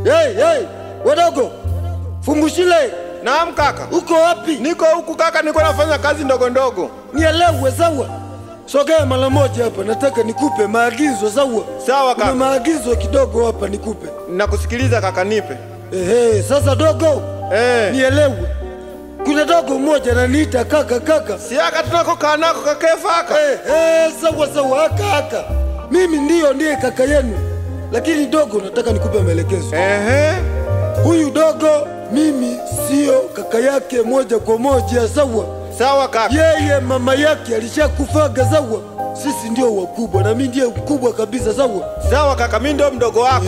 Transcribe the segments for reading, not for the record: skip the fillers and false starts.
Hey, wadogo. Fungushile. Naam kaka. Uko wapi? Niko huku kaka, niko nafanya kazi ndogo ndogo. Nielewe sawa. Sogea mara moja hapa, nataka nikupe maagizo sawa. Sawa kaka. Kuna maagizo kidogo hapa nikupe. Nakusikiliza kaka, nipe. Sasa dogo. Nielewe. Kuna dogo mmoja ananiita kaka. Si aka tunakokaa nako kakefaka. Sawa kaka. Mimi ndiye kaka yenu. Lakini dogo nataka nikupe maelekezo. Huyu dogo mimi sio kaka yake moja kwa moja sawa. Sawa kaka. Yeye mama yake alishakufaga sawa. Sisi ndio wakubwa na mimi ndiye mkubwa kabisa sawa. Sawa kaka, mimi ndio mdogo wako.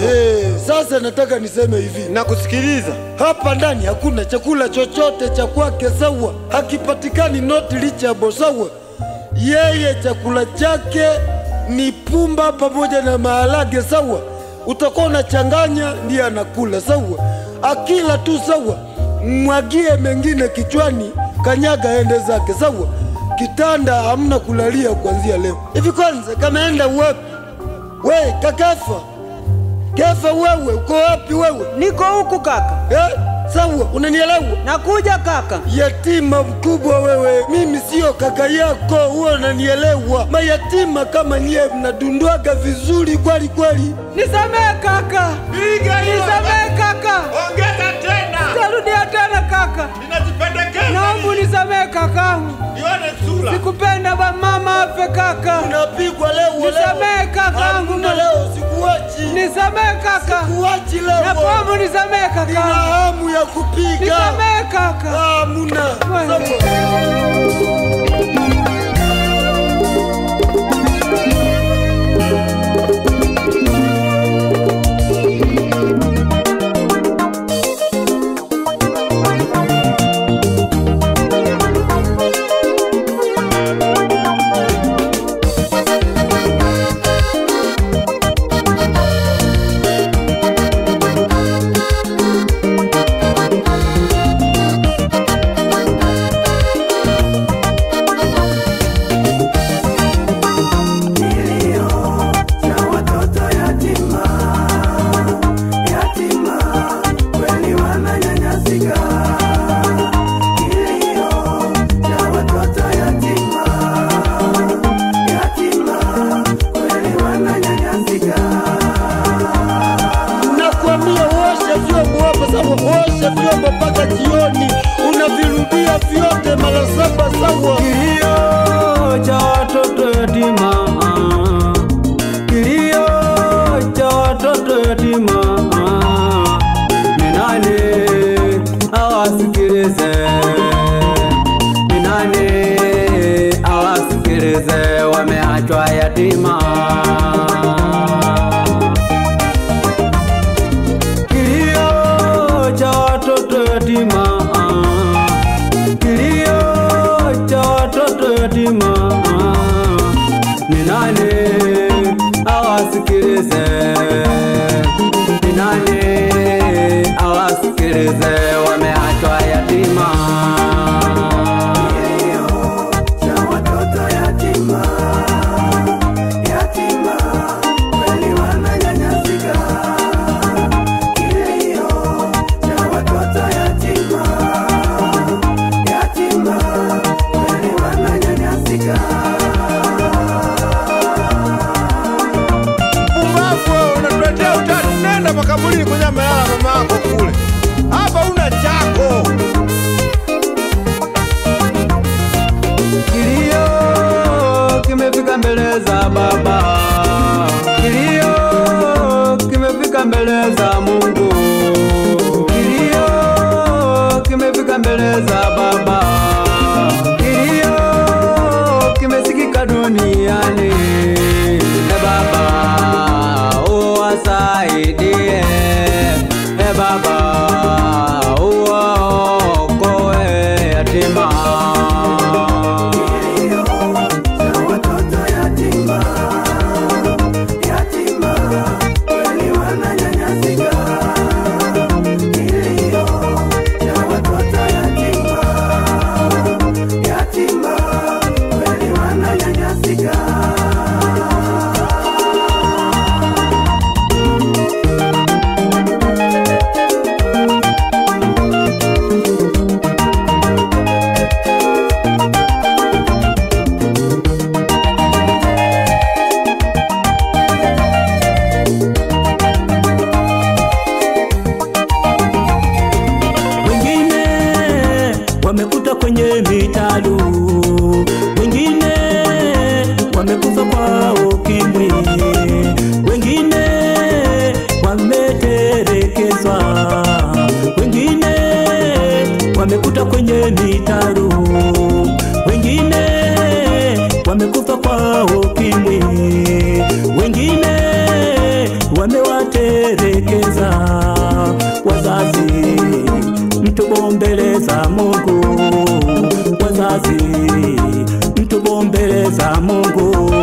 Sasa nataka niseme hivi. Nakusikiliza. Hapa ndani hakuna chakula chochote cha kwake sawa. Hakipatikani not reachable sawa. Yeye chakula chake ni pumba pamoja na maharage sawa. Utakuwa unachanganya ndiye anakula sawa. Akila tu sawa. Mwagie mengine kichwani, kanyaga ende zake sawa. Kitanda hamna kulalia kuanzia leo. Hivi kwanza kameenda wapi? Kakafa. Kafa wewe, uko wapi wewe? Niko huku kaka. Sawa, unanielewa? Nakuja kaka. Yatima mkubwa wewe, mimi sio kaka yako, wewe unanielewa? Mayatima kama nyie mnadundwaga vizuri kweli. Nisamehe kaka. Nisamehe kaka. Ongeza tena. Tarudia tena kaka. Ninajipendekeza. Naomba nisamehe kaka. Nione sura. Sikupenda ba mama afe kaka. Unapigwa leo. Nisamehe kaka. Leo sikuachi. Nisamehe kaka. Sikuachi leo. Naomba nisamehe kaka. Nina hamu ya kupiga. Nisamehe kaka. Hamuna. Osha vyombo mpaka jioni, unavirudia vyote mara 7 sawa. Kilio cha watoto yatima, kilio cha watoto yatima, ni nani awasikilize? Ni nani awasikilize? Wameachwa yatima. Kilio cha watoto yatima, ni nani awasikilize? Ni nani awasikilize? Wameachwa yatima. Kilio cha watoto yatima, kweli wananyanyasika. Kilio cha watoto yatima, kweli wananyanyasika. Umafu unatuletea utani, nenda makaburini kwenye amelala mama yako kule. Hapa una chako. Kilio kimefika mbele za Baba. Kilio kimefika mbele za Mungu. Kilio kimefika mbele za Baba. Kilio kimesikika duniani. Baba uwasaidie. Baba uwaokoe yatima. Kweli wananyanyasika. watelekeza. Wazazi mtubombeleza Mungu, wazazi mtubombeleza Mungu.